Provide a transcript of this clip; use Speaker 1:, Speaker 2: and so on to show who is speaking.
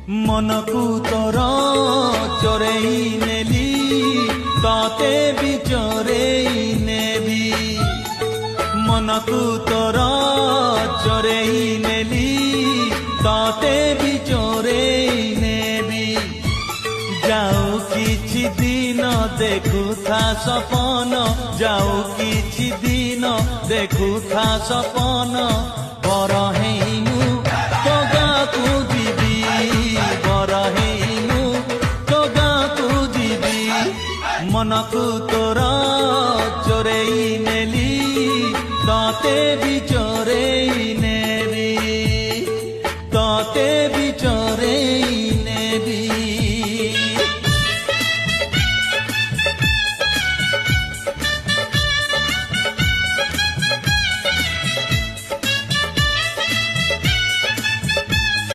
Speaker 1: मनकु तोर चोरेई नेली ताते भी चोरेई नेबी मनकु तोर चोरेई नेली ताते भी चोरेई नेबी जाऊ किछि दिन देखुथा सपन जाऊ किछि दिन देखुथा सपन बर हेनु तो गाकु जीवी बर हेनु तो गाकु जीवी मनकु तोर चोरेई नेली ताते भी चोरेई नेबी ताते भी चोरेई